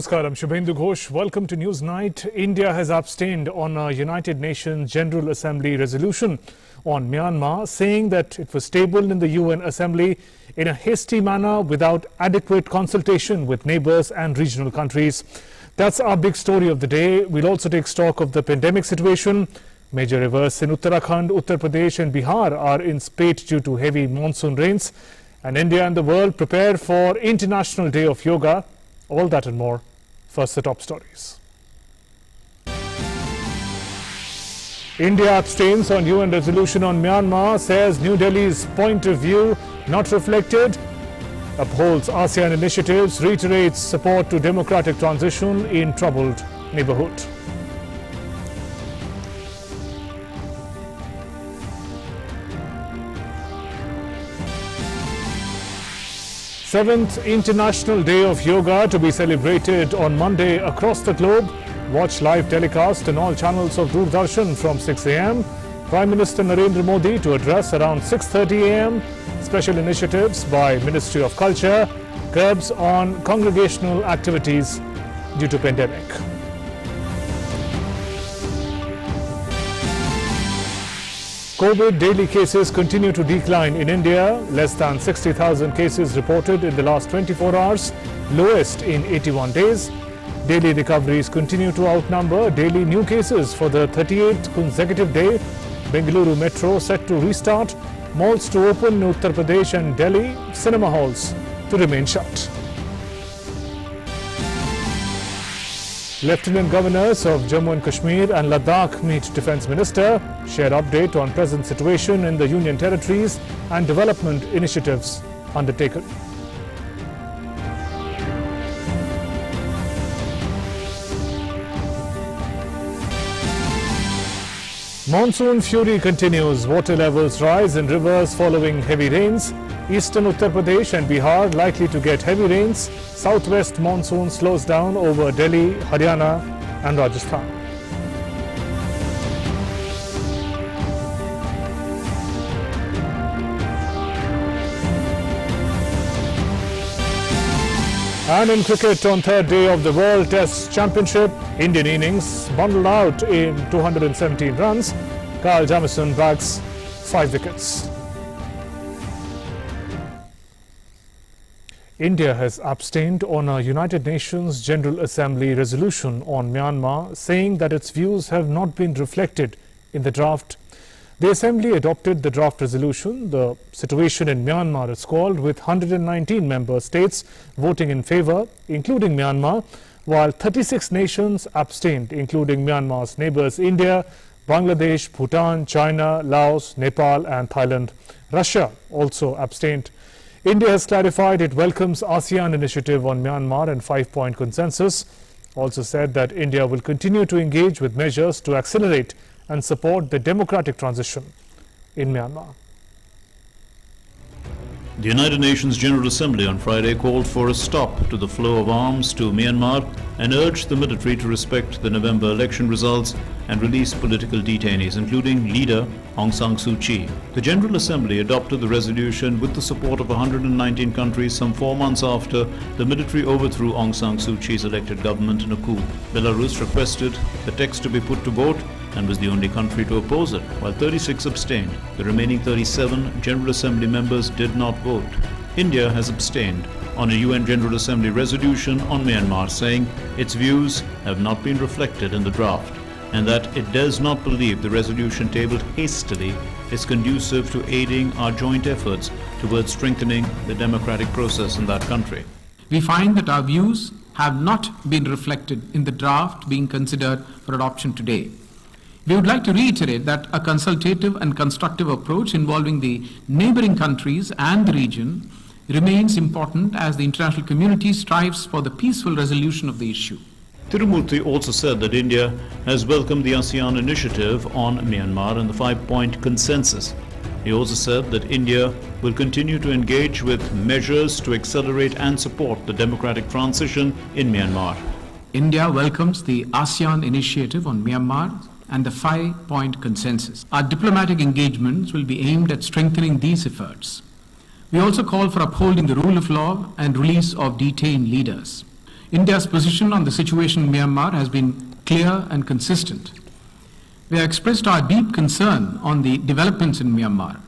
Namaskar, I'm Shubhendu Ghosh. Welcome to News Night. India has abstained on a United Nations General Assembly resolution on Myanmar, saying that it was tabled in the UN Assembly in a hasty manner without adequate consultation with neighbors and regional countries. That's our big story of the day. We'll also take stock of the pandemic situation. Major rivers in Uttarakhand, Uttar Pradesh and Bihar are in spate due to heavy monsoon rains. And India and the world prepare for International Day of Yoga. All that and more. First, the top stories. India abstains on UN resolution on Myanmar, says New Delhi's point of view not reflected. Upholds ASEAN initiatives, reiterates support to democratic transition in troubled neighborhood. Seventh International Day of Yoga to be celebrated on Monday across the globe. Watch live telecast on all channels of Doordarshan from 6 a.m. Prime Minister Narendra Modi to address around 6:30 a.m. Special initiatives by Ministry of Culture, curbs on congregational activities due to pandemic. COVID daily cases continue to decline in India. Less than 60,000 cases reported in the last 24 hours, lowest in 81 days. Daily recoveries continue to outnumber daily new cases for the 38th consecutive day. Bengaluru Metro set to restart. Malls to open in Uttar Pradesh and Delhi. Cinema halls to remain shut. Lieutenant Governors of Jammu and Kashmir and Ladakh meet Defence Minister, share update on present situation in the Union territories and development initiatives undertaken. Monsoon fury continues. Water levels rise in rivers following heavy rains. Eastern Uttar Pradesh and Bihar likely to get heavy rains. Southwest monsoon slows down over Delhi, Haryana and Rajasthan. And in cricket, on third day of the World Test Championship, Indian innings bundled out in 217 runs. Kyle Jamieson bags 5 wickets. India has abstained on a United Nations General Assembly resolution on Myanmar, saying that its views have not been reflected in the draft. The Assembly adopted the draft resolution. The situation in Myanmar is called, with 119 member states voting in favour, including Myanmar, while 36 nations abstained, including Myanmar's neighbours India, Bangladesh, Bhutan, China, Laos, Nepal and Thailand. Russia also abstained. India has clarified it welcomes ASEAN initiative on Myanmar and 5-point consensus. Also said that India will continue to engage with measures to accelerate and support the democratic transition in Myanmar. The United Nations General Assembly on Friday called for a stop to the flow of arms to Myanmar and urged the military to respect the November election results and release political detainees, including leader Aung San Suu Kyi. The General Assembly adopted the resolution with the support of 119 countries some 4 months after the military overthrew Aung San Suu Kyi's elected government in a coup. Belarus requested the text to be put to vote and was the only country to oppose it, while 36 abstained. The remaining 37 General Assembly members did not vote. India has abstained on a UN General Assembly resolution on Myanmar, saying its views have not been reflected in the draft and that it does not believe the resolution tabled hastily is conducive to aiding our joint efforts towards strengthening the democratic process in that country. We find that our views have not been reflected in the draft being considered for adoption today. We would like to reiterate that a consultative and constructive approach involving the neighboring countries and the region remains important as the international community strives for the peaceful resolution of the issue. Tirumurthy also said that India has welcomed the ASEAN initiative on Myanmar and the 5-point consensus. He also said that India will continue to engage with measures to accelerate and support the democratic transition in Myanmar. India welcomes the ASEAN initiative on Myanmar and the 5-point consensus. Our diplomatic engagements will be aimed at strengthening these efforts. We also call for upholding the rule of law and release of detained leaders. India's position on the situation in Myanmar has been clear and consistent. We have expressed our deep concern on the developments in Myanmar.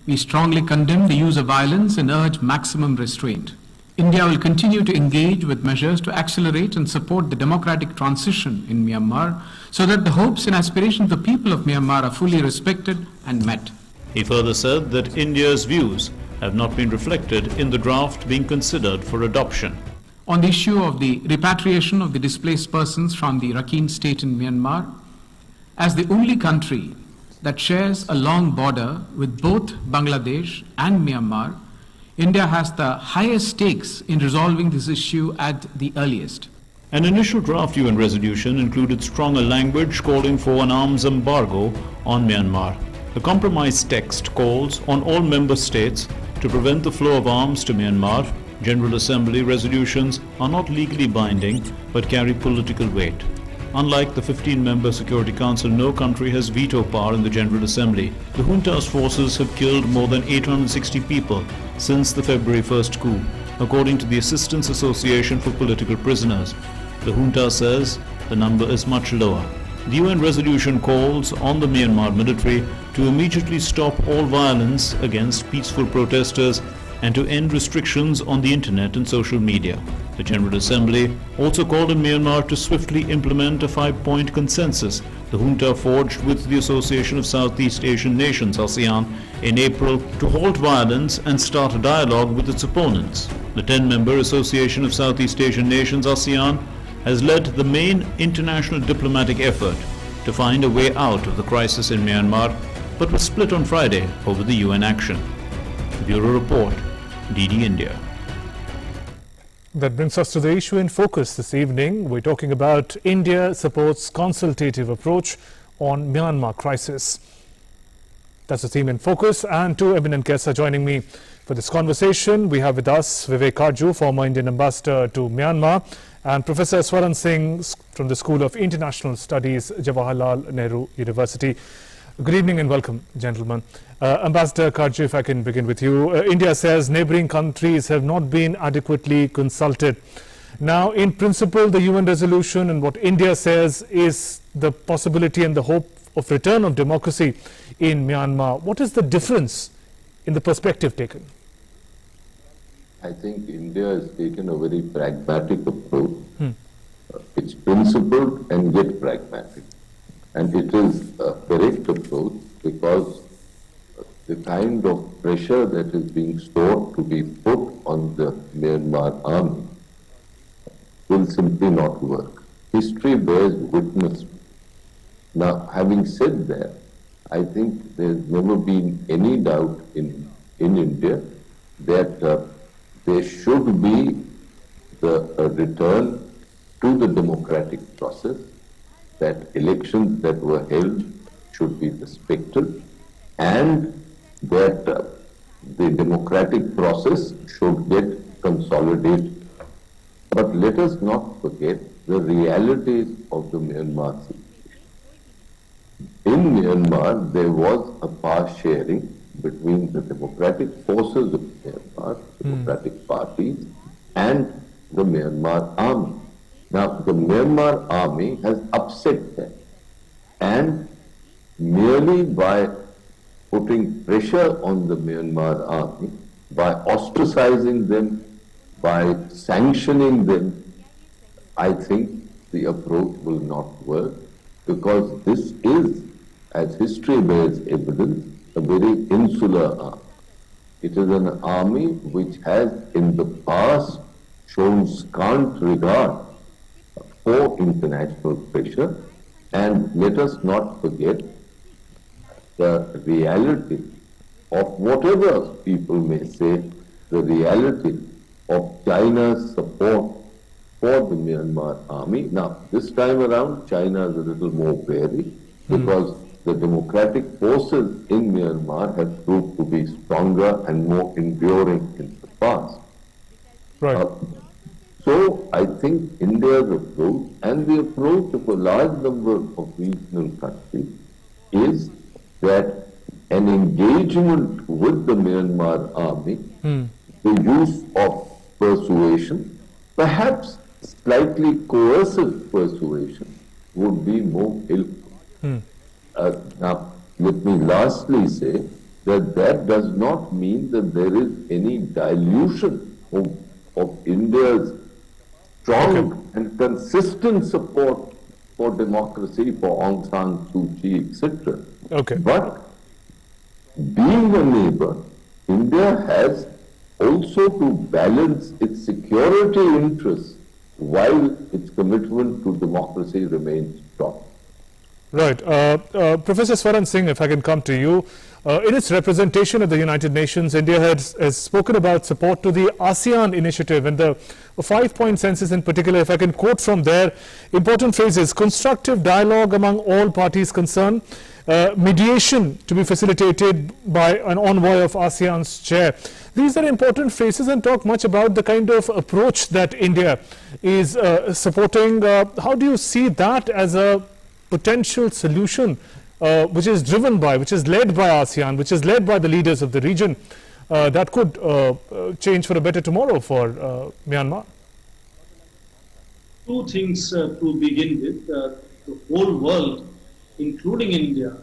We strongly condemn the use of violence and urge maximum restraint. India will continue to engage with measures to accelerate and support the democratic transition in Myanmar so that the hopes and aspirations of the people of Myanmar are fully respected and met. He further said that India's views have not been reflected in the draft being considered for adoption. On the issue of the repatriation of the displaced persons from the Rakhine state in Myanmar, as the only country that shares a long border with both Bangladesh and Myanmar, India has the highest stakes in resolving this issue at the earliest. An initial draft UN resolution included stronger language calling for an arms embargo on Myanmar. The compromise text calls on all member states to prevent the flow of arms to Myanmar. General Assembly resolutions are not legally binding but carry political weight. Unlike the 15-member Security Council, no country has veto power in the General Assembly. The junta's forces have killed more than 860 people since the February 1st coup, according to the Assistance Association for Political Prisoners. The junta says the number is much lower. The UN resolution calls on the Myanmar military to immediately stop all violence against peaceful protesters and to end restrictions on the internet and social media. The General Assembly also called on Myanmar to swiftly implement a 5-point consensus the junta forged with the Association of Southeast Asian Nations, ASEAN, in April to halt violence and start a dialogue with its opponents. The 10-member Association of Southeast Asian Nations, ASEAN, has led the main international diplomatic effort to find a way out of the crisis in Myanmar, but was split on Friday over the UN action. Bureau Report, DD India. That brings us to the issue in focus this evening. We're talking about India supports consultative approach on Myanmar crisis. That's the theme in focus, and two eminent guests are joining me for this conversation. We have with us Vivek Karju, former Indian ambassador to Myanmar, and Professor Swaran Singh from the School of International Studies, Jawaharlal Nehru University. Good evening and welcome, gentlemen. Ambassador Karju, if I can begin with you. India says neighboring countries have not been adequately consulted. Now, in principle, the UN resolution and what India says is the possibility and the hope of return of democracy in Myanmar. What is the difference in the perspective taken? I think India has taken a very pragmatic approach. It's principled and yet pragmatic. And it is a correct approach because the kind of pressure that is being sought to be put on the Myanmar army will simply not work. History bears witness. Now, having said that, I think there's never been any doubt in India that there should be a return to the democratic process, that elections that were held should be respected, and that the democratic process should get consolidated. But let us not forget the realities of the Myanmar situation. In Myanmar, there was a power sharing between the democratic forces of Myanmar, democratic parties, and the Myanmar army. Now, the Myanmar army has upset that, and merely by putting pressure on the Myanmar army, by ostracizing them, by sanctioning them, I think the approach will not work, because this is, as history bears evidence, a very insular army. It is an army which has in the past shown scant regard for international pressure, and let us not forget the reality of whatever people may say, the reality of China's support for the Myanmar army. Now, this time around, China is a little more wary because the democratic forces in Myanmar have proved to be stronger and more enduring in the past. Right. So I think India's approach and the approach of a large number of regional countries is that an engagement with the Myanmar army, the use of persuasion, perhaps slightly coercive persuasion would be more helpful. Now, let me lastly say that that does not mean that there is any dilution of India's strong and consistent support for democracy, for Aung San Suu Kyi, etc. Okay. But being a neighbor, India has also to balance its security interests while its commitment to democracy remains strong. Right. Professor Swaran Singh, if I can come to you. In its representation at the United Nations, India has spoken about support to the ASEAN initiative and the 5-point census in particular. If I can quote from there, important phrases: constructive dialogue among all parties concerned, mediation to be facilitated by an envoy of ASEAN's chair. These are important phrases and talk much about the kind of approach that India is supporting. How do you see that as a potential solution which is driven by, which is led by ASEAN, which is led by the leaders of the region, that could change for a better tomorrow for Myanmar? Two things to begin with. The whole world, including India,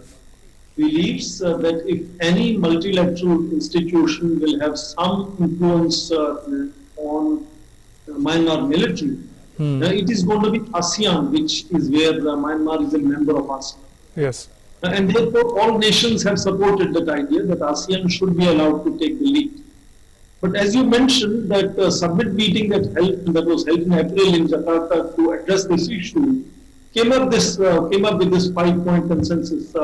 believes that if any multilateral institution will have some influence on Myanmar military, it is going to be ASEAN, which is where Myanmar is a member of ASEAN. Yes. And therefore, all nations have supported that idea that ASEAN should be allowed to take the lead. But as you mentioned, that summit meeting that was held in April in Jakarta to address this issue came up with this 5-point consensus.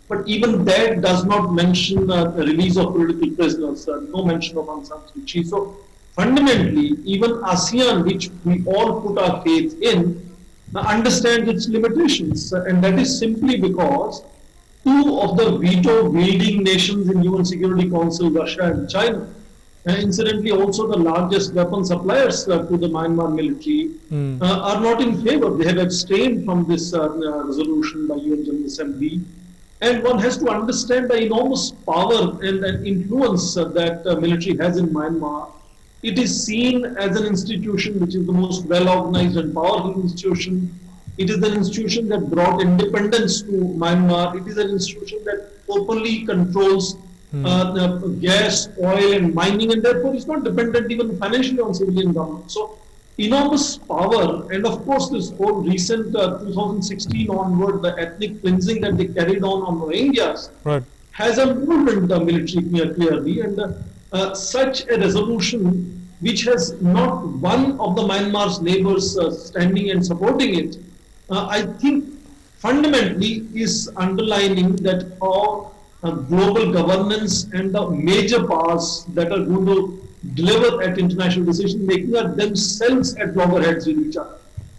But even that does not mention the release of political prisoners. No mention of Aung San Suu Kyi. So fundamentally, even ASEAN, which we all put our faith in, understands its limitations, and that is simply because two of the veto-wielding nations in UN Security Council, Russia and China, incidentally also the largest weapon suppliers to the Myanmar military, are not in favor. They have abstained from this resolution by UN General Assembly. And one has to understand the enormous power and influence that military has in Myanmar. It is seen as an institution which is the most well-organized and powerful institution. It is an institution that brought independence to Myanmar. It is an institution that openly controls gas, oil and mining, and therefore is not dependent even financially on civilian government. So enormous power, and of course this whole recent 2016 onward, the ethnic cleansing that they carried on Rohingyas, has emboldened the military clearly, and such a resolution which has not one of the Myanmar's neighbors standing and supporting it, I think fundamentally is underlining that how global governance and the major powers that are going to deliver at international decision making are themselves at loggerheads with each other.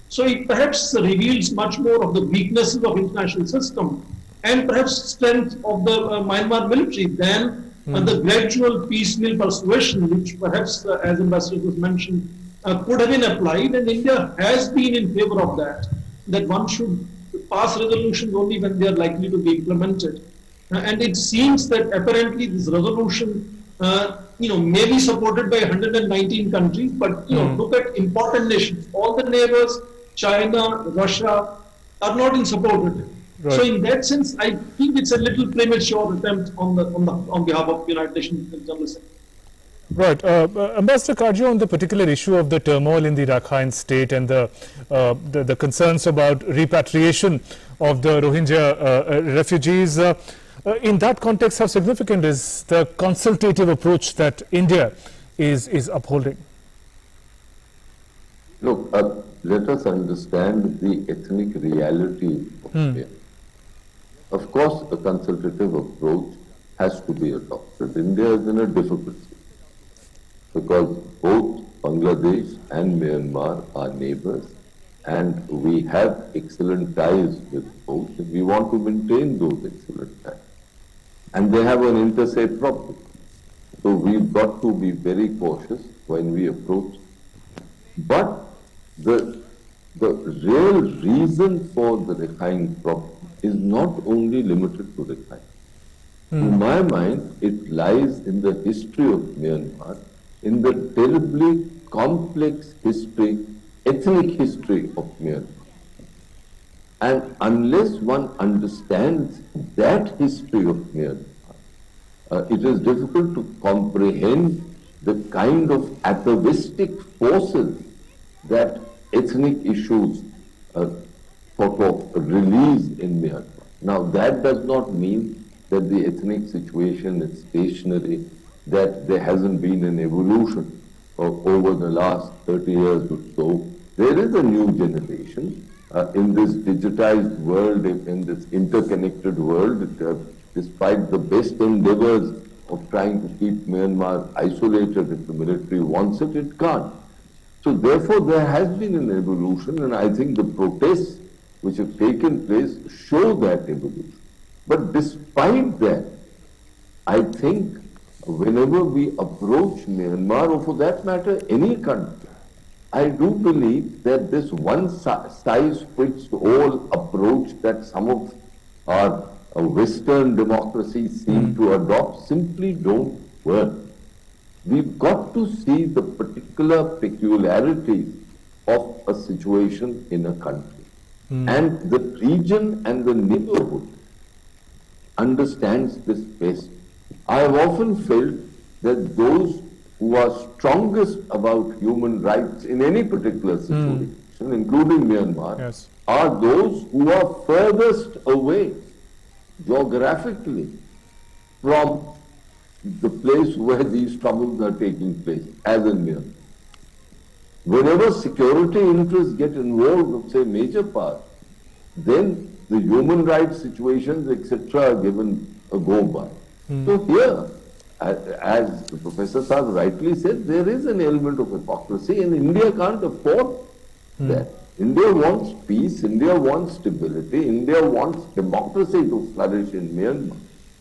So it perhaps reveals much more of the weaknesses of international system and perhaps strength of the Myanmar military than the gradual piecemeal persuasion, which perhaps, as Ambassador was mentioned, could have been applied, and India has been in favor of that one should pass resolutions only when they are likely to be implemented. And it seems that apparently this resolution, may be supported by 119 countries, but look at important nations. All the neighbors, China, Russia, are not in support of it. Right. So in that sense, I think it's a little premature attempt on behalf of the United Nations General Assembly. Right. Ambassador Kajjo, on the particular issue of the turmoil in the Rakhine state and the concerns about repatriation of the Rohingya refugees, in that context, how significant is the consultative approach that India is upholding? Look, let us understand the ethnic reality of India. Of course, a consultative approach has to be adopted. India is in a difficult situation because both Bangladesh and Myanmar are neighbors, and we have excellent ties with both, and we want to maintain those excellent ties. And they have an interstate problem. So we've got to be very cautious when we approach. But the real reason for the Rakhine problem is not only limited to Rakhine. To my mind, it lies in the history of Myanmar, in the terribly complex history ethnic history of Myanmar. And unless one understands that history of Myanmar, it is difficult to comprehend the kind of atavistic forces that ethnic issues sort of release in Myanmar. Now, that does not mean that the ethnic situation is stationary, that there hasn't been an evolution over the last 30 years or so. There is a new generation in this digitized world, in this interconnected world, despite the best endeavors of trying to keep Myanmar isolated. If the military wants it, it can't. So therefore, there has been an evolution, and I think the protests which have taken place show that evolution. But despite that, I think whenever we approach Myanmar, or for that matter, any country, I do believe that this one-size-fits-all approach that some of our Western democracies seem to adopt simply don't work. We've got to see the particular peculiarities of a situation in a country. And the region and the neighborhood understands this best. I have often felt that those who are strongest about human rights in any particular situation, including Myanmar, Yes. are those who are furthest away geographically from the place where these troubles are taking place, as in Myanmar. Whenever security interests get involved of, say, major powers, then the human rights situations, etc., are given a go-by. So here, as Professor Saab rightly said, there is an element of hypocrisy, and India can't afford that. India wants peace, India wants stability, India wants democracy to flourish in Myanmar.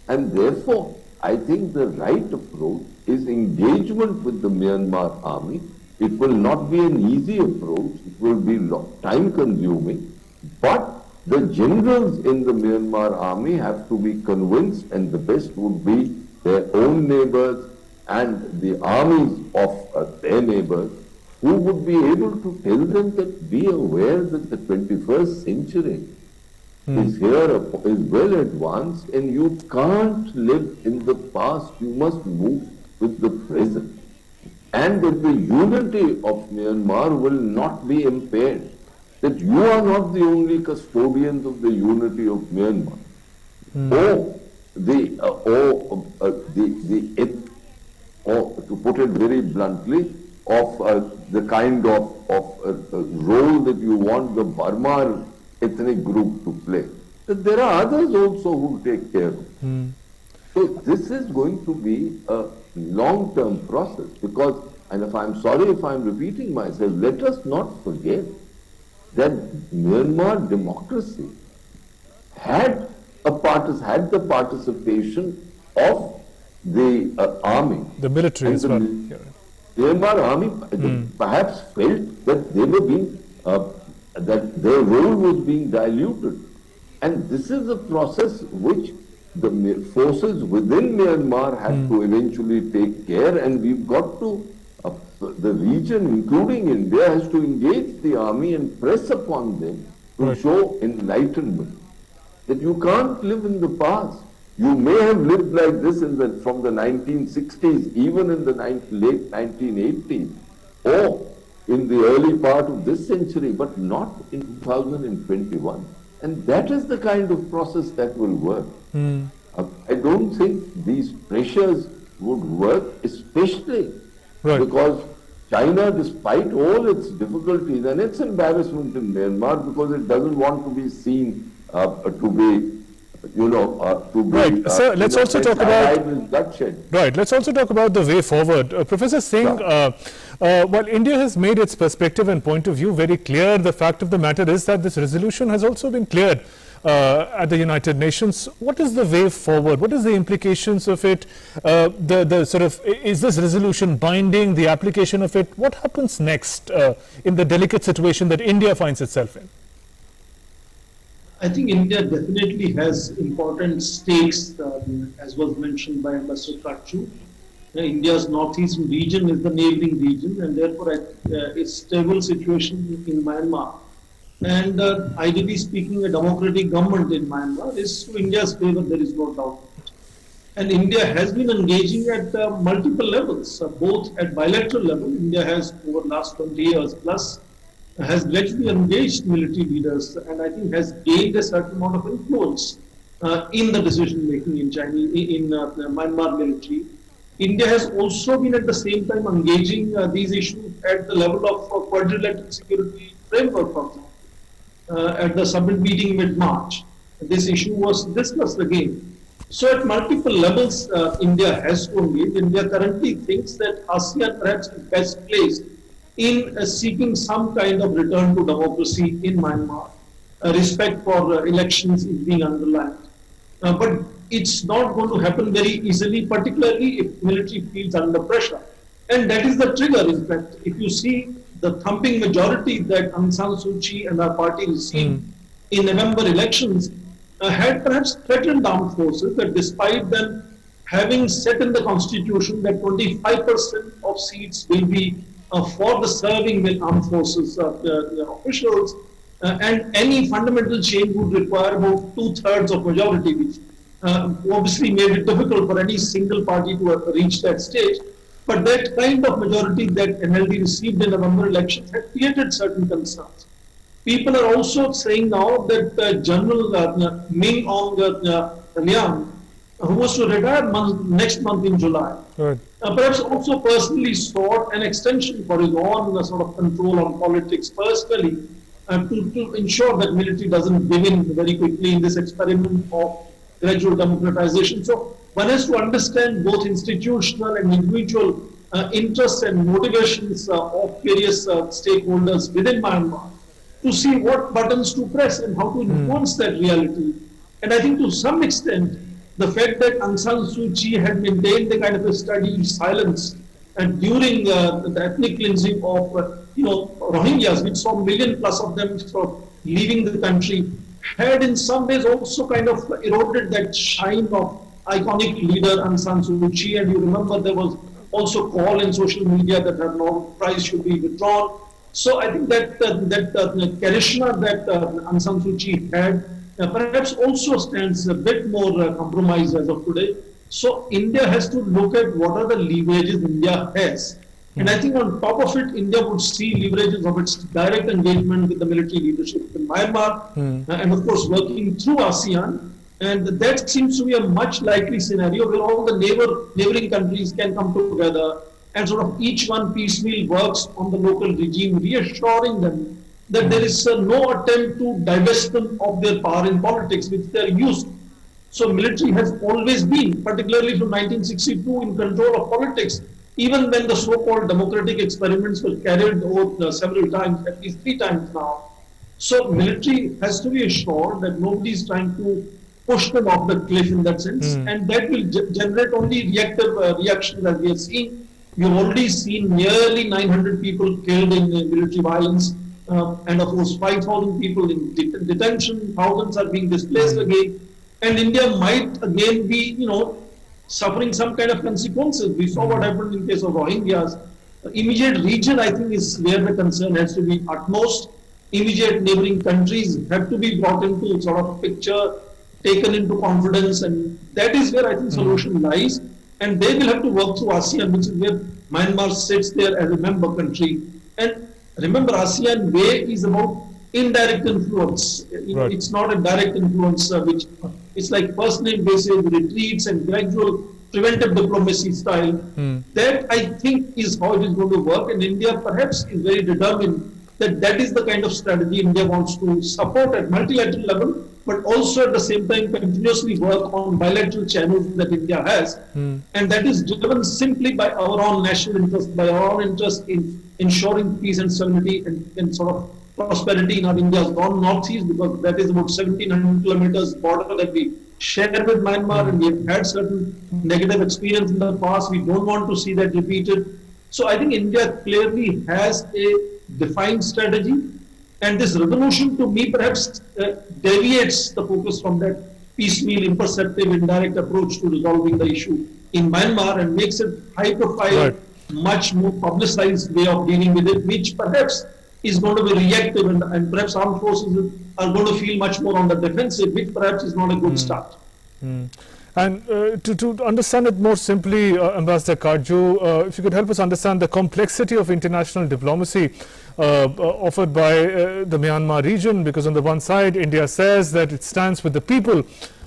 And therefore, I think the right approach is engagement with the Myanmar army. It will not be an easy approach, it will be time consuming, but the generals in the Myanmar army have to be convinced, and the best would be their own neighbors and the armies of their neighbors, who would be able to tell them that be aware that the 21st century is here, is well advanced, and you can't live in the past, you must move with the present. And that the unity of Myanmar will not be impaired, that you are not the only custodians of the unity of Myanmar, or to put it very bluntly, of the kind of role that you want the Burma ethnic group to play. That there are others also who take care of it. So this is going to be a long-term process, because, and if I'm sorry if I'm repeating myself, let us not forget that Myanmar democracy had the participation of the army. The military as well. Myanmar army perhaps felt that they were being, that their role was being diluted. And this is a process which the forces within Myanmar have to eventually take care, and we've got to, the region, including India, has to engage the army and press upon them to show enlightenment. That you can't live in the past. You may have lived like this from the 1960s, even in the late 1980s, or in the early part of this century, but not in 2021. And that is the kind of process that will work. I don't think these pressures would work, especially because China, despite all its difficulties and its embarrassment in Myanmar, because it doesn't want to be seen to be, Sir, let's also talk about Let's also talk about the way forward. Professor Singh, while India has made its perspective and point of view very clear, the fact of the matter is that this resolution has also been cleared at the United Nations. What is the way forward? What is the implications of it? Is this resolution binding? The application of it? What happens next in the delicate situation that India finds itself in? I think India definitely has important stakes, as was mentioned by Ambassador Kachu. India's northeastern region is the neighboring region, and therefore a stable situation in Myanmar. And ideally speaking, a democratic government in Myanmar is to India's favor, there is no doubt. And India has been engaging at multiple levels, both at bilateral level. India has, over the last 20 years plus, has gradually engaged military leaders and I think has gained a certain amount of influence in the decision making in the Myanmar military. India has also been at the same time engaging these issues at the level of quadrilateral security framework, for example. At the summit meeting mid-March, this issue was discussed again. So at multiple levels, India has to engage. India currently thinks that ASEAN perhaps is best placed in seeking some kind of return to democracy in Myanmar. Respect for elections is being underlined. But it's not going to happen very easily, particularly if military feels under pressure. And that is the trigger, in fact. If you see the thumping majority that Aung San Suu Kyi and our party received in November elections had perhaps threatened armed forces that despite them having set in the constitution that 25% of seats will be for the serving with armed forces officials, and any fundamental change would require about 2/3 of majority, which obviously made it difficult for any single party to reach that stage. But that kind of majority that NLD received in November elections had created certain concerns. People are also saying now that General Min Aung Hlaing, who was to retire next month in July, perhaps also personally sought an extension for his own sort of control on politics personally, to ensure that military doesn't give in very quickly in this experiment of gradual democratization. So one has to understand both institutional and individual interests and motivations of various stakeholders within Myanmar to see what buttons to press and how to influence that reality. And I think to some extent, the fact that Aung San Suu Kyi had maintained the kind of a studied silence and during the ethnic cleansing of Rohingyas, which saw 1 million plus of them sort of leaving the country, had in some ways also kind of eroded that shine of iconic leader Aung San Suu Kyi. And you remember there was also call in social media that her Nobel Prize should be withdrawn. So I think that charisma that Aung San Suu Kyi had perhaps also stands a bit more compromised as of today. So India has to look at what are the leverages India has. And I think on top of it, India would see leverages of its direct engagement with the military leadership in Myanmar, and of course working through ASEAN. And that seems to be a much likely scenario where all the neighboring countries can come together and sort of each one piecemeal works on the local regime, reassuring them that there is no attempt to divest them of their power in politics, which they are used to. So military has always been, particularly from 1962, in control of politics, even when the so-called democratic experiments were carried out several times, at least 3 times now. So military has to be assured that nobody is trying to push them off the cliff in that sense, and that will generate only reactive reactions as we have seen. We have already seen nearly 900 people killed in military violence, and of course 5,000 people in detention, thousands are being displaced again, and India might again be, suffering some kind of consequences. We saw what happened in case of Rohingyas. Immediate region, I think, is where the concern has to be utmost. Immediate neighboring countries have to be brought into sort of picture, taken into confidence, and that is where I think solution lies. And they will have to work through ASEAN, which is where Myanmar sits there as a member country. And remember, ASEAN way is about indirect influence. Right. It's not a direct influence, which it's like first-name basis, retreats, and gradual preventive diplomacy style. That I think is how it is going to work. And India perhaps is very determined that that is the kind of strategy India wants to support at multilateral level, but also at the same time continuously work on bilateral channels that India has. And that is driven simply by our own national interest, by our own interest in ensuring peace and stability and sort of prosperity in our India's northeast, because that is about 1,700 kilometers border that we share with Myanmar, and we have had certain negative experience in the past. We don't want to see that repeated. So I think India clearly has a defined strategy, and this resolution to me perhaps deviates the focus from that piecemeal, imperceptible, indirect approach to resolving the issue in Myanmar and makes it high profile, Right. much more publicized way of dealing with it, which perhaps is going to be reactive, and perhaps armed forces are going to feel much more on the defensive, which perhaps is not a good start. And to understand it more simply, Ambassador Karju, if you could help us understand the complexity of international diplomacy offered by the Myanmar region, because on the one side, India says that it stands with the people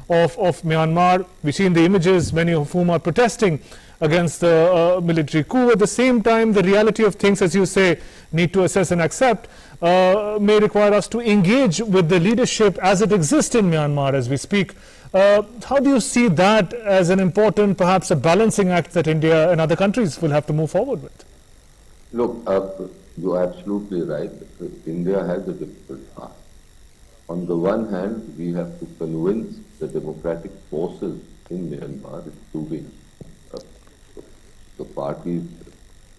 of Myanmar. We see in the images, many of whom are protesting against the military coup. At the same time, the reality of things, as you say, need to assess and accept, may require us to engage with the leadership as it exists in Myanmar as we speak. How do you see that as an important, perhaps a balancing act that India and other countries will have to move forward with? Look, you're absolutely right. India has a difficult task. On the one hand, we have to convince the democratic forces in Myanmar, including the parties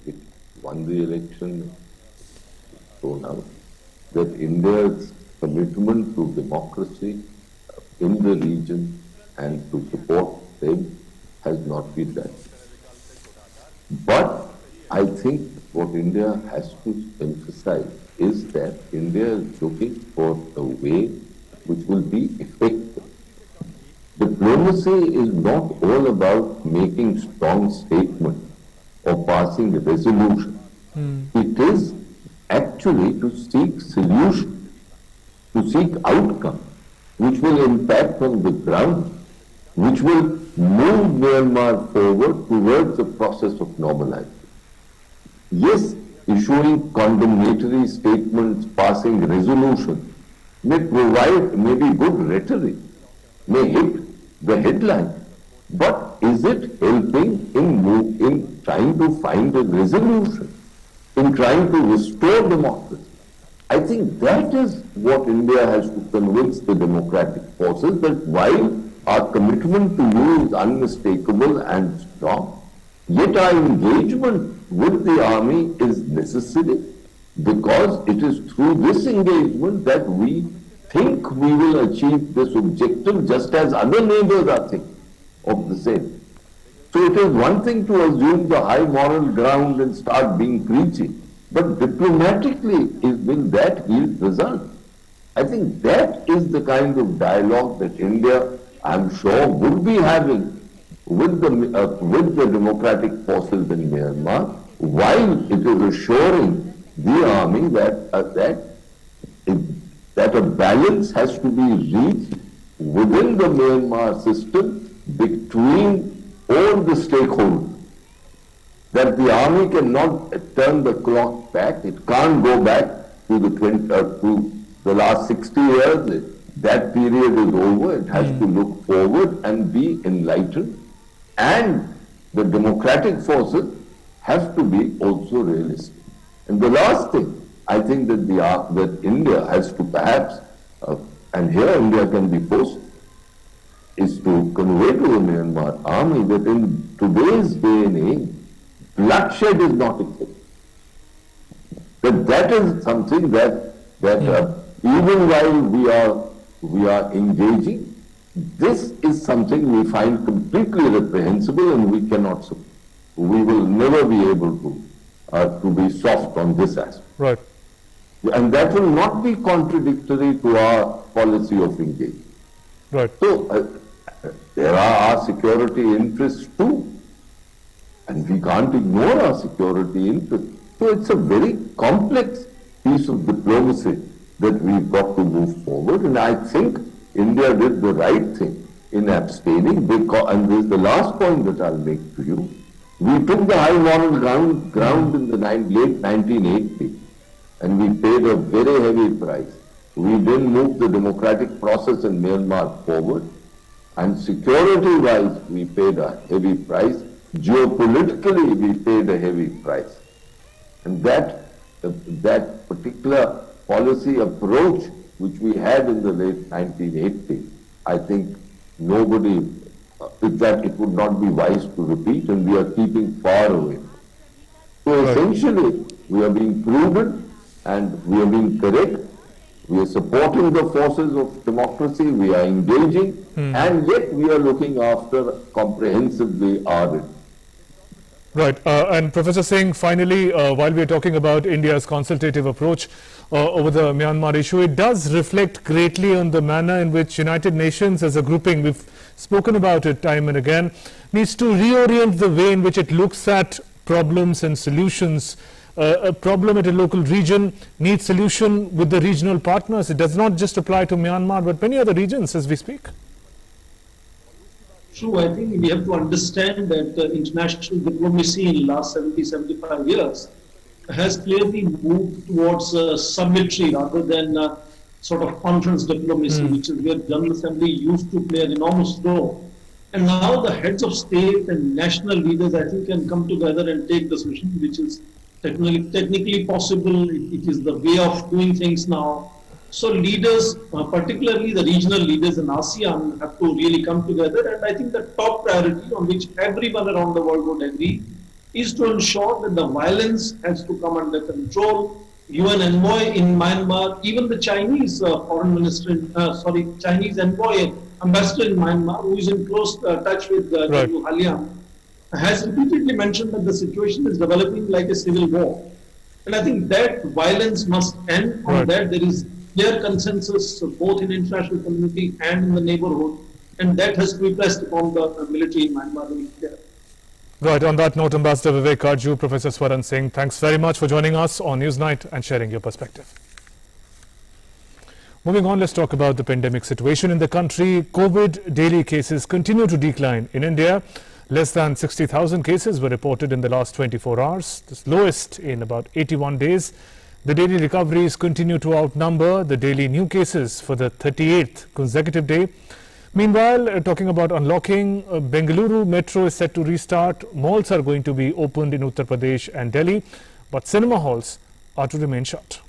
which won the election, shown out, that India's commitment to democracy in the region and to support them has not been done. But I think what India has to emphasize is that India is looking for a way which will be effective. Diplomacy is not all about making strong statements or passing a resolution. It is actually to seek solutions, to seek outcomes which will impact on the ground, which will move Myanmar forward towards the process of normalization. Yes, issuing condemnatory statements, passing resolutions may be good rhetoric, may hit the headline, but is it helping in trying to find a resolution, in trying to restore democracy? I think that is what India has to convince the democratic forces, that while our commitment to you is unmistakable and strong, yet our engagement with the army is necessary, because it is through this engagement that we think we will achieve this objective, just as other neighbors are thinking of the same. So it is one thing to assume the high moral ground and start being preachy, but diplomatically will that yield results? I think that is the kind of dialogue that India, I'm sure, would be having with the democratic forces in Myanmar, while it is assuring the army that a balance has to be reached within the Myanmar system between all the stakeholders. That the army cannot turn the clock back; it can't go back to the last 60 years. That period is over. It has to look forward and be enlightened. And the democratic forces have to be also realistic. And the last thing, I think that India has to perhaps, and here India can be forced, is to convey to the Myanmar army that in today's day and age, bloodshed is not acceptable. That is something that even while we are engaging, this is something we find completely reprehensible, and we cannot support. We will never be able to be soft on this aspect. Right. And that will not be contradictory to our policy of engagement. Right. So there are our security interests too, and we can't ignore our security interests. So it's a very complex piece of diplomacy that we've got to move forward, and I think India did the right thing in abstaining, because, and this is the last point that I'll make to you, we took the high moral ground in the late 1980, and we paid a very heavy price. We didn't move the democratic process in Myanmar forward, and security-wise we paid a heavy price. Geopolitically we paid a heavy price. And that particular policy approach which we had in the late 1980, I think nobody, that it would not be wise to repeat, and we are keeping far away. So essentially, we are being prudent and we are being correct We are supporting the forces of democracy, we are engaging, and yet we are looking after comprehensively our interests. Right. And Professor Singh, finally, while we are talking about India's consultative approach over the Myanmar issue, it does reflect greatly on the manner in which United Nations as a grouping, we've spoken about it time and again, needs to reorient the way in which it looks at problems and solutions. A problem at a local region needs solution with the regional partners. It does not just apply to Myanmar, but many other regions as we speak. True, I think we have to understand that international diplomacy in the last 70, 75 years has clearly moved towards submitry rather than sort of conference diplomacy, which is where General Assembly used to play an enormous role. And now the heads of state and national leaders, I think, can come together and take decisions, which is technically possible. It is the way of doing things now. So leaders, particularly the regional leaders in ASEAN, have to really come together. And I think the top priority on which everyone around the world would agree is to ensure that the violence has to come under control. UN envoy in Myanmar, even the Chinese Chinese envoy, ambassador in Myanmar, who is in close touch with General Halian, has repeatedly mentioned that the situation is developing like a civil war. And I think that violence must end. On that there is clear consensus both in the international community and in the neighborhood, and that has to be pressed upon the military in Myanmar. Right, on that note, Ambassador Vivek Karju, Professor Swaran Singh, thanks very much for joining us on Newsnight and sharing your perspective. Moving on, let's talk about the pandemic situation in the country. COVID daily cases continue to decline in India. Less than 60,000 cases were reported in the last 24 hours, the lowest in about 81 days. The daily recoveries continue to outnumber the daily new cases for the 38th consecutive day. Meanwhile, talking about unlocking, Bengaluru Metro is set to restart. Malls are going to be opened in Uttar Pradesh and Delhi, but cinema halls are to remain shut.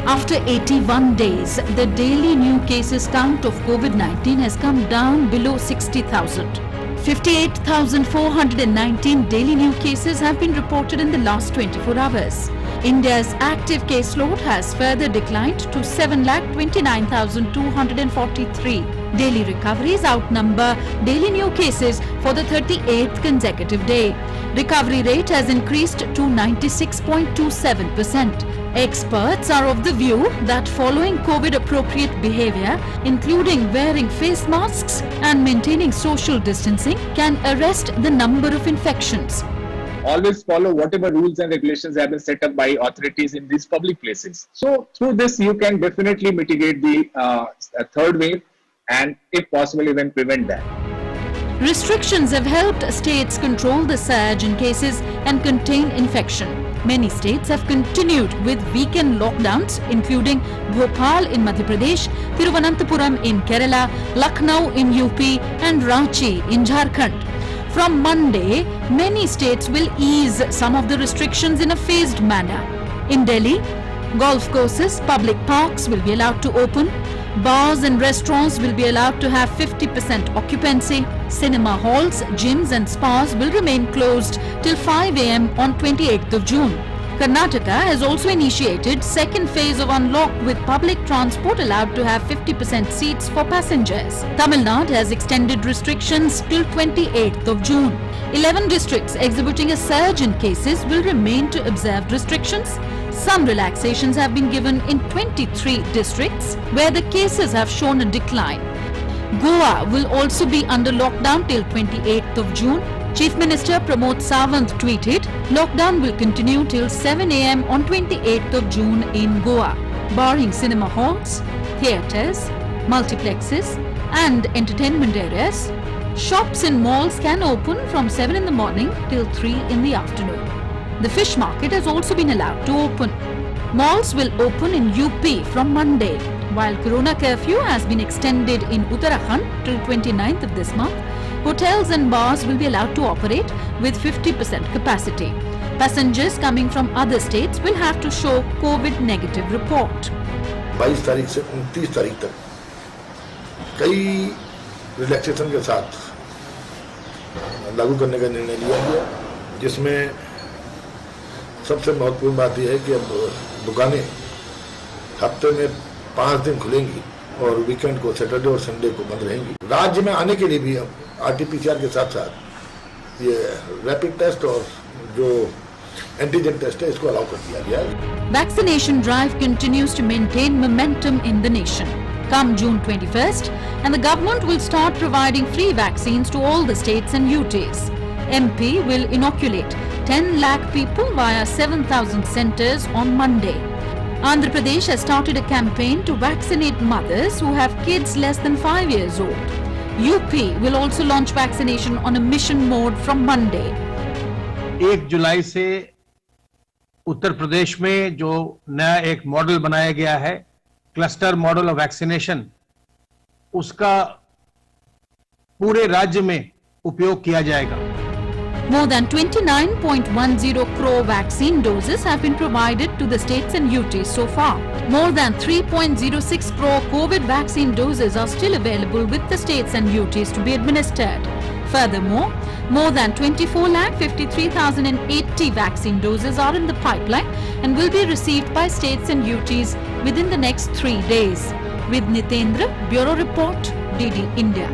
After 81 days, the daily new cases count of COVID-19 has come down below 60,000. 58,419 daily new cases have been reported in the last 24 hours. India's active caseload has further declined to 7,29,243. Daily recoveries outnumber daily new cases for the 38th consecutive day. Recovery rate has increased to 96.27%. Experts are of the view that following COVID-appropriate behavior, including wearing face masks and maintaining social distancing, can arrest the number of infections. Always follow whatever rules and regulations have been set up by authorities in these public places. So through this, you can definitely mitigate the third wave and, if possible, even prevent that. Restrictions have helped states control the surge in cases and contain infection. Many states have continued with weekend lockdowns, including Bhopal in Madhya Pradesh, Thiruvananthapuram in Kerala, Lucknow in UP and Ranchi in Jharkhand. From Monday, many states will ease some of the restrictions in a phased manner. In Delhi, golf courses, public parks will be allowed to open. Bars and restaurants will be allowed to have 50% occupancy. Cinema halls, gyms and spas will remain closed till 5 a.m. on 28th of June. Karnataka has also initiated second phase of unlock with public transport allowed to have 50% seats for passengers. Tamil Nadu has extended restrictions till 28th of June. 11 districts exhibiting a surge in cases will remain to observe restrictions. Some relaxations have been given in 23 districts where the cases have shown a decline. Goa will also be under lockdown till 28th of June. Chief Minister Pramod Sawant tweeted, lockdown will continue till 7 a.m. on 28th of June in Goa, barring cinema halls, theatres, multiplexes and entertainment areas. Shops in malls can open from 7 in the morning till 3 in the afternoon. The fish market has also been allowed to open. Malls will open in UP from Monday, while Corona curfew has been extended in Uttarakhand till 29th of this month. Hotels and bars will be allowed to operate with 50% capacity. Passengers coming from other states will have to show COVID negative report. 22 तारीख से 29 तारीख तक कई relaxation के साथ लागू करने का निर्णय लिया गया, जिसमें सबसे महत्वपूर्ण बात यह है कि अब दुकानें हफ्ते में 5 दिन खुलेंगी और वीकेंड को सैटरडे और संडे को बंद रहेंगी। राज्य में आने के लिए भी RT-PCR के साथ साथ ये रैपिड टेस्ट और जो एंटीजन टेस्ट है इसको अलाउ कर दिया गया है। Vaccination drive continues to maintain momentum in the nation. Come June 21st, and the government will start providing free vaccines to all the states and UTs. MP will inoculate 10 lakh people via 7,000 centres on Monday. Andhra Pradesh has started a campaign to vaccinate mothers who have kids less than 5 years old. UP will also launch vaccination on a mission mode from Monday. 1 जुलाई से उत्तर प्रदेश में जो नया एक model बनाया गया है, cluster model of vaccination, उसका पूरे राज्य में उपयोग किया जाएगा। More than 29.10 crore vaccine doses have been provided to the states and UTs so far. More than 3.06 crore COVID vaccine doses are still available with the states and UTs to be administered. Furthermore, more than 24,53,080 vaccine doses are in the pipeline and will be received by states and UTs within the next 3 days. With Nitendra, Bureau Report, DD India.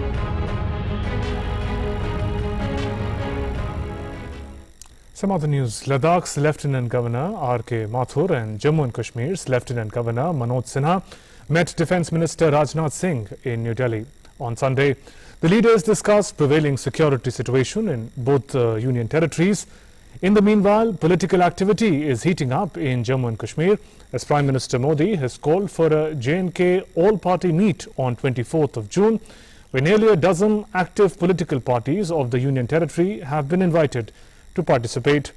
Some other news. Ladakh's Lieutenant Governor R.K. Mathur and Jammu and Kashmir's Lieutenant Governor Manoj Sinha met Defence Minister Rajnath Singh in New Delhi on Sunday. The leaders discussed prevailing security situation in both union territories. In the meanwhile, political activity is heating up in Jammu and Kashmir as Prime Minister Modi has called for a J&K all-party meet on 24th of June, where nearly a dozen active political parties of the union territory have been invited to participate.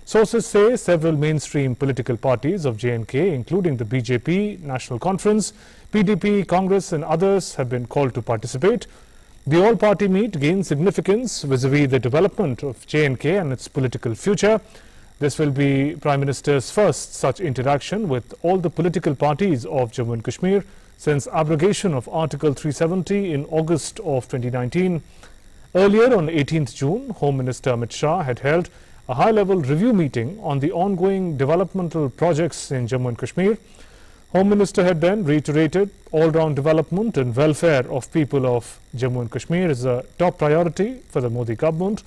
Sources say several mainstream political parties of J&K, including the BJP, National Conference, PDP, Congress and others have been called to participate. The all-party meet gains significance vis-a-vis the development of J&K and its political future. This will be Prime Minister's first such interaction with all the political parties of Jammu and Kashmir since abrogation of Article 370 in August of 2019. Earlier on 18th June, Home Minister Amit Shah had held a high-level review meeting on the ongoing developmental projects in Jammu and Kashmir. Home Minister had then reiterated all-round development and welfare of people of Jammu and Kashmir is a top priority for the Modi government.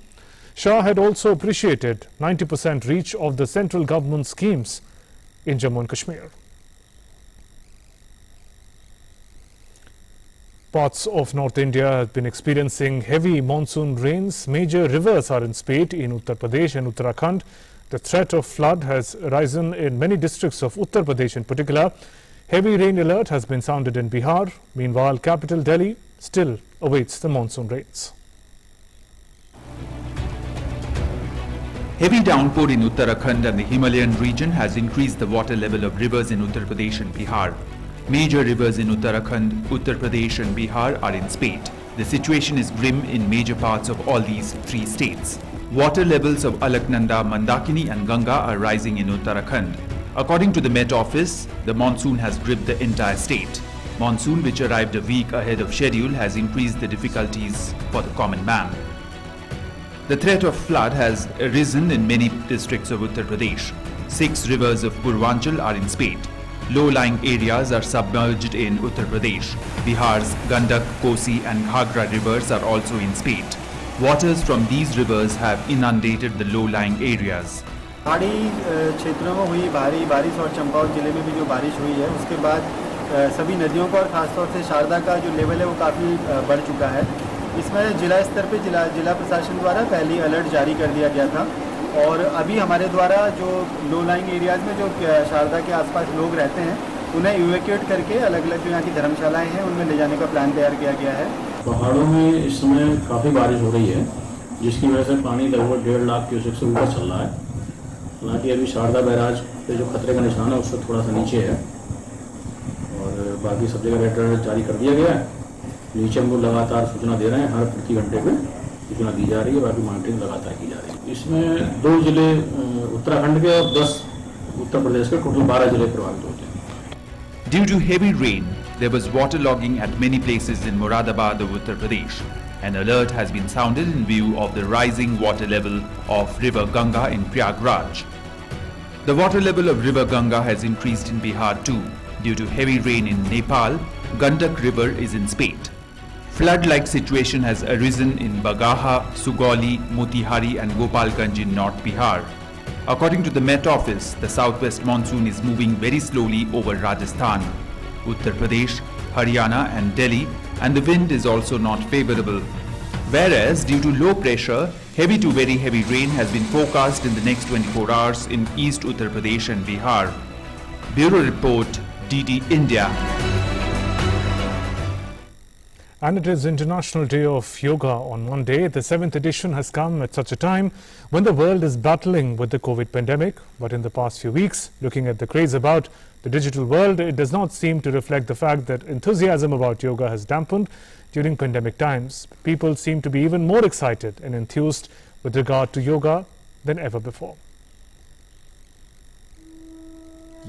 Shah had also appreciated 90% reach of the central government schemes in Jammu and Kashmir. Parts of North India have been experiencing heavy monsoon rains. Major rivers are in spate in Uttar Pradesh and Uttarakhand. The threat of flood has risen in many districts of Uttar Pradesh in particular. Heavy rain alert has been sounded in Bihar. Meanwhile, capital Delhi still awaits the monsoon rains. Heavy downpour in Uttarakhand and the Himalayan region has increased the water level of rivers in Uttar Pradesh and Bihar. Major rivers in Uttarakhand, Uttar Pradesh and Bihar are in spate. The situation is grim in major parts of all these 3 states. Water levels of Alaknanda, Mandakini and Ganga are rising in Uttarakhand. According to the Met Office, the monsoon has gripped the entire state. Monsoon, which arrived a week ahead of schedule, has increased the difficulties for the common man. The threat of flood has arisen in many districts of Uttar Pradesh. 6 rivers of Purvanchal are in spate. Low-lying areas are submerged in Uttar Pradesh. Bihar's Gandak, Kosi and Ghagra rivers are also in spate. Waters from these rivers have inundated the low-lying areas. पहाड़ी क्षेत्रों में हुई भारी बारिश और चंपावत जिले में भी जो बारिश हुई है उसके बाद सभी नदियों का और खासतौर से शारदा का जो लेवल है वो काफ़ी बढ़ चुका है। इसमें जिला स्तर पे जिला प्रशासन द्वारा पहले अलर्ट जारी कर दिया गया था और अभी हमारे द्वारा जो लो लाइंग एरियाज़ में जो शारदा के आसपास लोग रहते हैं उन्हें इवैक्यूएट करके अलग अलग जो यहाँ की धर्मशालाएँ हैं उनमें ले जाने का प्लान तैयार किया गया है। पहाड़ों में इस समय काफ़ी बारिश हो रही है जिसकी वजह से पानी लगभग 1.5 लाख क्यूसेक से ऊपर चल रहा है। हालांकि अभी शारदा बैराज पे जो खतरे का निशान है उससे थोड़ा सा नीचे है और बाकी सब जगह रेड अलर्ट जारी कर दिया गया है। नीचे हम लोग लगातार सूचना दे रहे हैं, हर प्रति घंटे पे सूचना दी जा रही है, बाकी मॉनिटरिंग लगातार की जा रही है। इसमें 2 जिले उत्तराखंड के और 10 उत्तर प्रदेश के, टोटल 12 जिले प्रभावित होते हैं। Due to heavy rain, there was waterlogging at many places in Moradabad of Uttar Pradesh. An alert has been sounded in view of the rising water level of River Ganga in Prayagraj. The water level of River Ganga has increased in Bihar too. Due to heavy rain in Nepal, Gandak River is in spate. Flood-like situation has arisen in Bagaha, Sugauli, Motihari and Gopalganj in North Bihar. According to the Met Office, the southwest monsoon is moving very slowly over Rajasthan, Uttar Pradesh, Haryana and Delhi, and the wind is also not favorable. Whereas, due to low pressure, heavy to very heavy rain has been forecast in the next 24 hours in East Uttar Pradesh and Bihar. Bureau Report, DD India. And it is International Day of Yoga on Monday. The 7th edition has come at such a time when the world is battling with the COVID pandemic. But in the past few weeks, looking at the craze about the digital world, it does not seem to reflect the fact that enthusiasm about yoga has dampened during pandemic times. People seem to be even more excited and enthused with regard to yoga than ever before.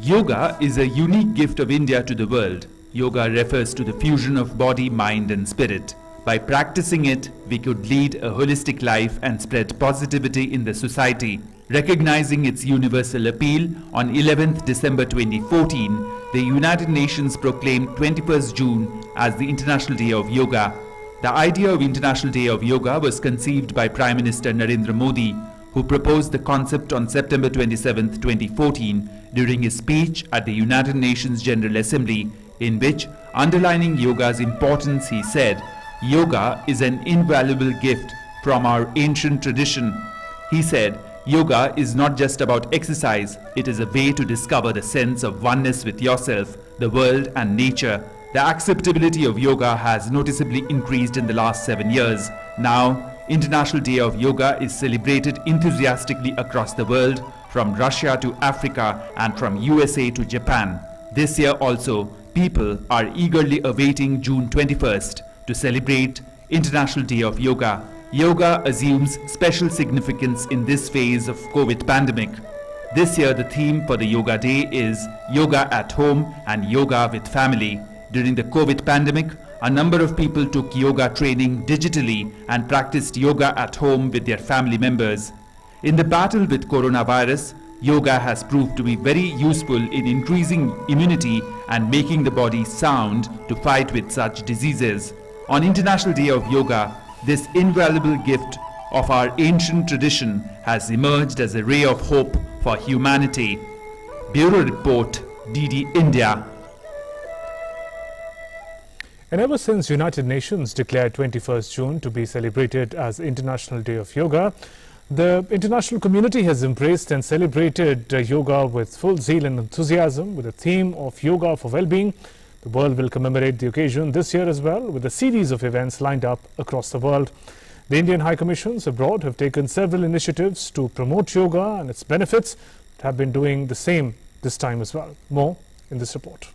Yoga is a unique gift of India to the world. Yoga refers to the fusion of body, mind and spirit. By practicing it, we could lead a holistic life and spread positivity in the society. Recognizing its universal appeal, on 11th December 2014, the United Nations proclaimed 21st June as the International Day of Yoga. The idea of International Day of Yoga was conceived by Prime Minister Narendra Modi, who proposed the concept on September 27, 2014, during his speech at the United Nations General Assembly, in which, underlining yoga's importance, he said, "Yoga is an invaluable gift from our ancient tradition." He said, "Yoga is not just about exercise, it is a way to discover the sense of oneness with yourself, the world and nature." The acceptability of yoga has noticeably increased in the last 7 years. Now, International Day of Yoga is celebrated enthusiastically across the world, from Russia to Africa and from USA to Japan. This year also, people are eagerly awaiting June 21st to celebrate International Day of Yoga. Yoga assumes special significance in this phase of COVID pandemic. This year the theme for the Yoga Day is Yoga at Home and Yoga with Family. During the COVID pandemic, a number of people took yoga training digitally and practiced yoga at home with their family members. In the battle with coronavirus, yoga has proved to be very useful in increasing immunity and making the body sound to fight with such diseases. On International Day of Yoga, this invaluable gift of our ancient tradition has emerged as a ray of hope for humanity. Bureau Report, DD India. And ever since United Nations declared 21st June to be celebrated as International Day of Yoga, the international community has embraced and celebrated yoga with full zeal and enthusiasm with the theme of Yoga for Well-being. The world will commemorate the occasion this year as well, with a series of events lined up across the world. The Indian High Commissions abroad have taken several initiatives to promote yoga and its benefits, but have been doing the same this time as well. More in this report.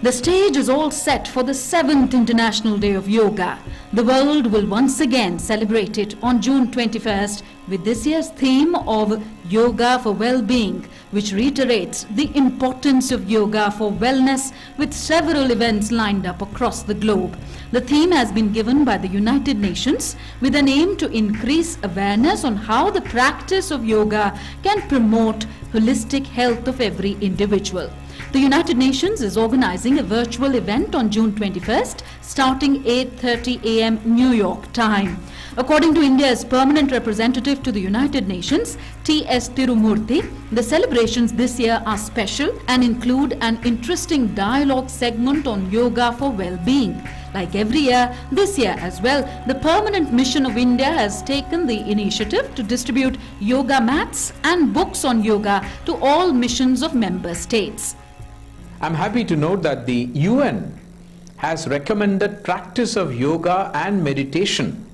The stage is all set for the 7th International Day of Yoga. The world will once again celebrate it on June 21st with this year's theme of Yoga for Well-being, which reiterates the importance of yoga for wellness with several events lined up across the globe. The theme has been given by the United Nations with an aim to increase awareness on how the practice of yoga can promote holistic health of every individual. The United Nations is organizing a virtual event on June 21st, starting 8:30 a.m. New York time. According to India's permanent representative to the United Nations, T.S. Tirumurthy, the celebrations this year are special and include an interesting dialogue segment on yoga for well-being. Like every year, this year as well, the Permanent Mission of India has taken the initiative to distribute yoga mats and books on yoga to all missions of member states. I'm happy to note that the UN has recommended practice of yoga and meditation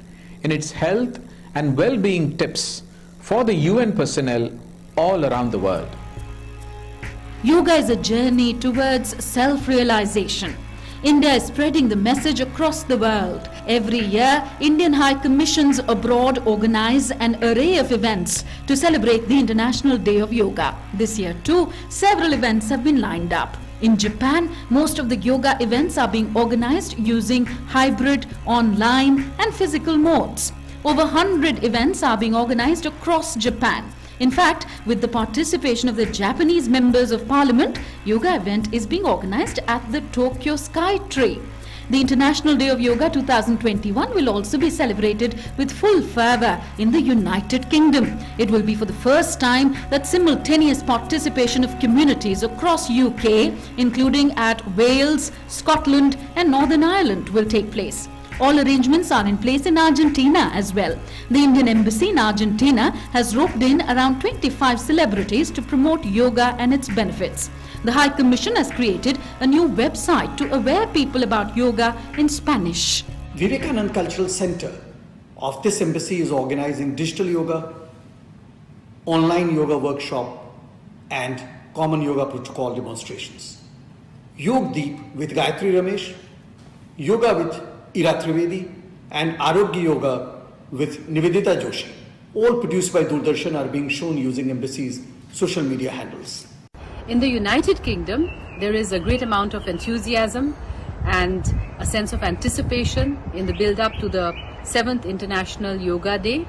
in its health and well-being tips for the UN personnel all around the world. Yoga is a journey towards self-realization. India is spreading the message across the world. Every year, Indian High Commissions abroad organize an array of events to celebrate the International Day of Yoga. This year too, several events have been lined up. In Japan, most of the yoga events are being organized using hybrid, online and physical modes. Over 100 events are being organized across Japan. In fact, with the participation of the Japanese members of parliament, yoga event is being organized at the Tokyo Sky Tree. The International Day of Yoga 2021 will also be celebrated with full fervour in the United Kingdom. It will be for the first time that simultaneous participation of communities across UK, including at Wales, Scotland and Northern Ireland, will take place. All arrangements are in place in Argentina as well. The Indian Embassy in Argentina has roped in around 25 celebrities to promote yoga and its benefits. The High Commission has created a new website to aware people about yoga in Spanish. Vivekanand Cultural Center of this embassy is organizing digital yoga, online yoga workshop and common yoga protocol demonstrations. Yog Deep with Gayatri Ramesh, yoga with Ira Trivedi and Arogya Yoga with Nivedita Joshi, all produced by Doordarshan, are being shown using embassy's social media handles. In the United Kingdom, there is a great amount of enthusiasm and a sense of anticipation in the build-up to the 7th International Yoga Day.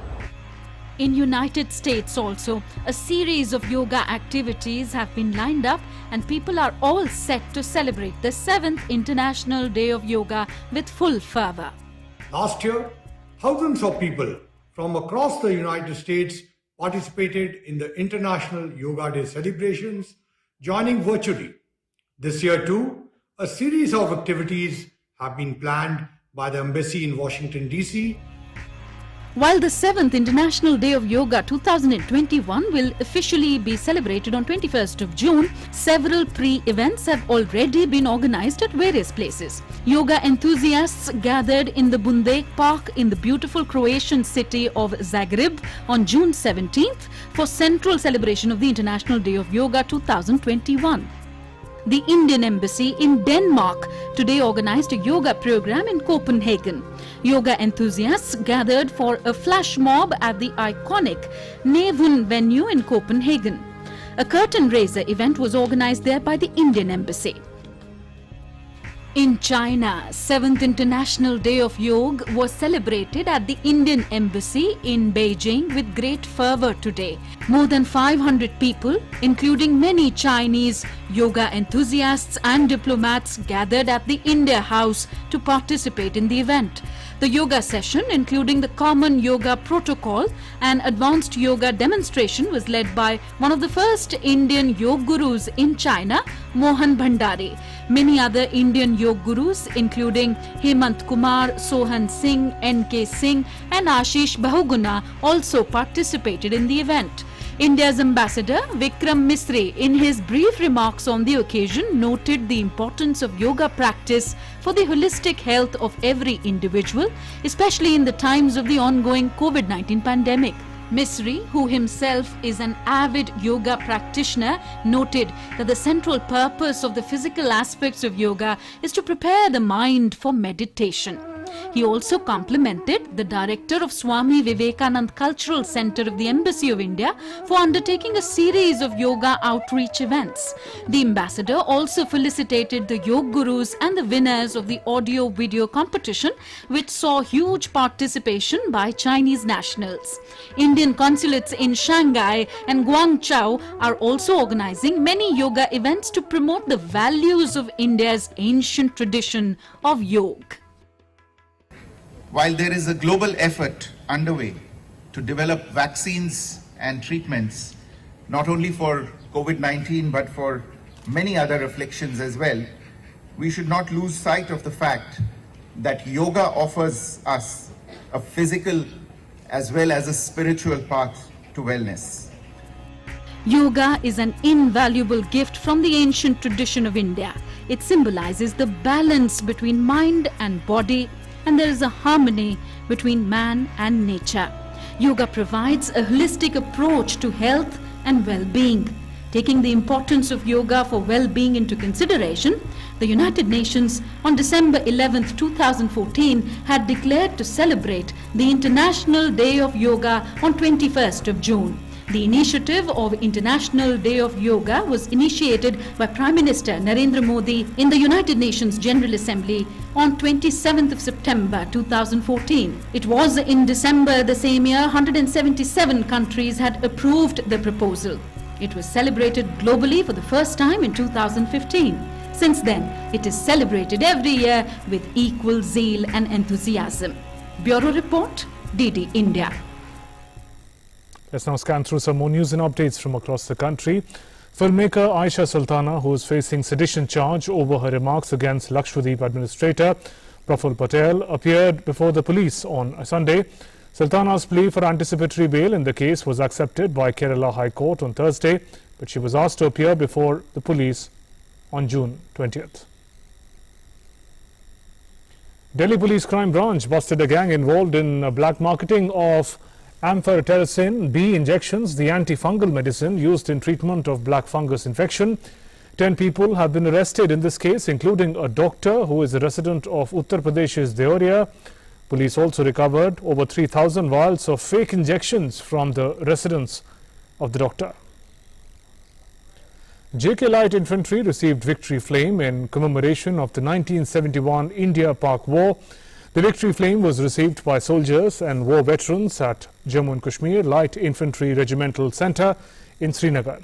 In United States also, a series of yoga activities have been lined up and people are all set to celebrate the 7th International Day of Yoga with full fervour. Last year, thousands of people from across the United States participated in the International Yoga Day celebrations, joining virtually. This year too, a series of activities have been planned by the Embassy in Washington, D.C. While the 7th International Day of Yoga 2021 will officially be celebrated on 21st of June, several pre-events have already been organized at various places. Yoga enthusiasts gathered in the Bundek Park in the beautiful Croatian city of Zagreb on June 17th for central celebration of the International Day of Yoga 2021. The Indian Embassy in Denmark today organized a yoga program in Copenhagen. Yoga enthusiasts gathered for a flash mob at the iconic Navn venue in Copenhagen. A curtain raiser event was organized there by the Indian Embassy. In China, 7th International Day of Yoga was celebrated at the Indian Embassy in Beijing with great fervour today. More than 500 people, including many Chinese yoga enthusiasts and diplomats, gathered at the India House to participate in the event. The yoga session, including the common yoga protocol and advanced yoga demonstration, was led by one of the first Indian yoga gurus in China, Mohan Bhandari. Many other Indian yoga gurus, including Hemant Kumar, Sohan Singh, N.K. Singh and Ashish Bahuguna, also participated in the event. India's ambassador Vikram Misri, in his brief remarks on the occasion, noted the importance of yoga practice for the holistic health of every individual, especially in the times of the ongoing COVID-19 pandemic. Misri, who himself is an avid yoga practitioner, noted that the central purpose of the physical aspects of yoga is to prepare the mind for meditation. He also complimented the director of Swami Vivekanand Cultural Center of the Embassy of India for undertaking a series of yoga outreach events. The ambassador also felicitated the yoga gurus and the winners of the audio-video competition, which saw huge participation by Chinese nationals. Indian consulates in Shanghai and Guangzhou are also organizing many yoga events to promote the values of India's ancient tradition of yoga. While there is a global effort underway to develop vaccines and treatments, not only for COVID-19 but for many other afflictions as well, we should not lose sight of the fact that yoga offers us a physical as well as a spiritual path to wellness. Yoga is an invaluable gift from the ancient tradition of India. It symbolizes the balance between mind and body, and there is a harmony between man and nature. Yoga provides a holistic approach to health and well-being. Taking the importance of yoga for well-being into consideration, the United Nations on December 11, 2014 had declared to celebrate the International Day of Yoga on 21st of June. The initiative of International Day of Yoga was initiated by Prime Minister Narendra Modi in the United Nations General Assembly on 27th of September 2014. It was in December the same year 177 countries had approved the proposal. It was celebrated globally for the first time in 2015. Since then, it is celebrated every year with equal zeal and enthusiasm. Bureau Report, DD India. Let's now scan through some more news and updates from across the country. Filmmaker Aisha Sultana, who is facing sedition charge over her remarks against Lakshadweep administrator Praful Patel, appeared before the police on Sunday. Sultana's plea for anticipatory bail in the case was accepted by Kerala High Court on Thursday, but she was asked to appear before the police on June 20th. Delhi Police Crime Branch busted a gang involved in black marketing of amphotericin B injections, the antifungal medicine used in treatment of black fungus infection. 10 people have been arrested in this case, including a doctor who is a resident of Uttar Pradesh's Deoria. Police also recovered over 3,000 vials of fake injections from the residence of the doctor. JK Light Infantry received Victory Flame in commemoration of the 1971 India-Pak War. The Victory Flame was received by soldiers and war veterans at Jammu and Kashmir Light Infantry Regimental Centre in Srinagar.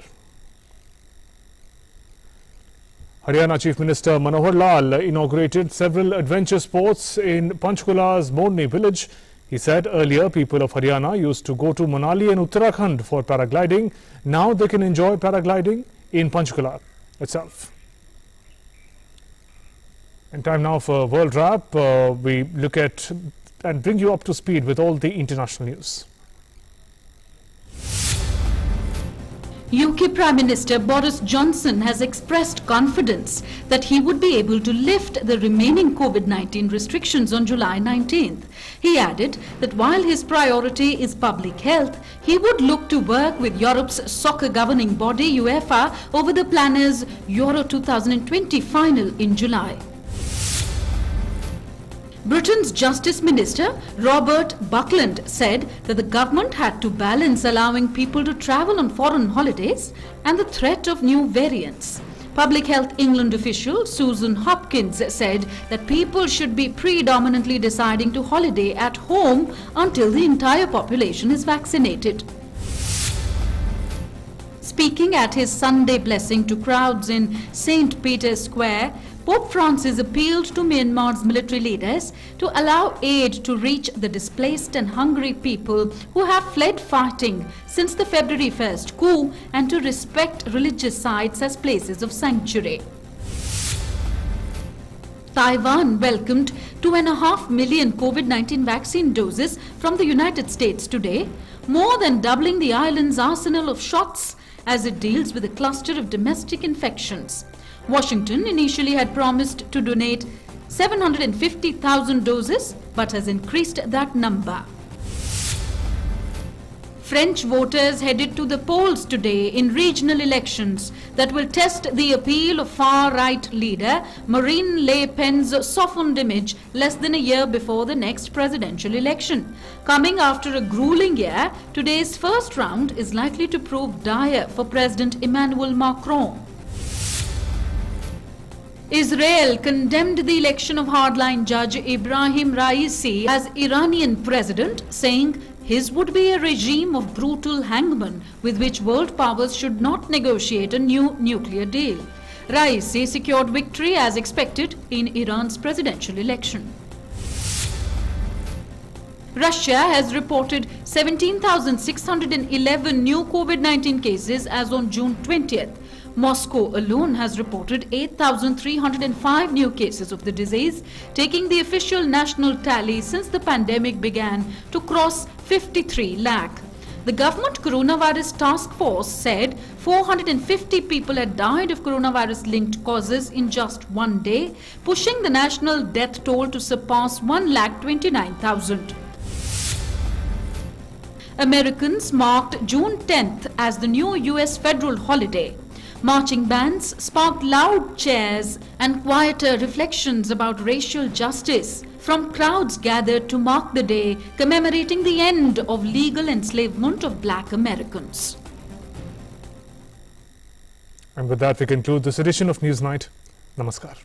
Haryana Chief Minister Manohar Lal inaugurated several adventure sports in Panchkula's Morni village. He said earlier people of Haryana used to go to Manali and Uttarakhand for paragliding. Now they can enjoy paragliding in Panchkula itself. And time now for World Wrap. We look at and bring you up to speed with all the international news. UK Prime Minister Boris Johnson has expressed confidence that he would be able to lift the remaining COVID-19 restrictions on July 19th. He added that while his priority is public health, he would look to work with Europe's soccer governing body UEFA over the planners' Euro 2020 final in July. Britain's Justice Minister Robert Buckland said that the government had to balance allowing people to travel on foreign holidays and the threat of new variants. Public Health England official Susan Hopkins said that people should be predominantly deciding to holiday at home until the entire population is vaccinated. Speaking at his Sunday blessing to crowds in St. Peter's Square, Pope Francis appealed to Myanmar's military leaders to allow aid to reach the displaced and hungry people who have fled fighting since the February 1st coup and to respect religious sites as places of sanctuary. Taiwan welcomed 2.5 million COVID-19 vaccine doses from the United States today, more than doubling the island's arsenal of shots as it deals with a cluster of domestic infections. Washington initially had promised to donate 750,000 doses but has increased that number. French voters headed to the polls today in regional elections that will test the appeal of far-right leader Marine Le Pen's softened image less than a year before the next presidential election. Coming after a grueling year, today's first round is likely to prove dire for President Emmanuel Macron. Israel condemned the election of hardline judge Ibrahim Raisi as Iranian president, saying his would be a regime of brutal hangmen with which world powers should not negotiate a new nuclear deal. Raisi secured victory as expected in Iran's presidential election. Russia has reported 17,611 new COVID-19 cases as on June 20th. Moscow alone has reported 8,305 new cases of the disease, taking the official national tally since the pandemic began to cross 53 lakh. The government coronavirus task force said 450 people had died of coronavirus-linked causes in just one day, pushing the national death toll to surpass 1,29,000. Americans marked June 10th as the new US federal holiday. Marching bands sparked loud cheers and quieter reflections about racial justice from crowds gathered to mark the day commemorating the end of legal enslavement of black Americans. And with that, we conclude this edition of Newsnight. Namaskar.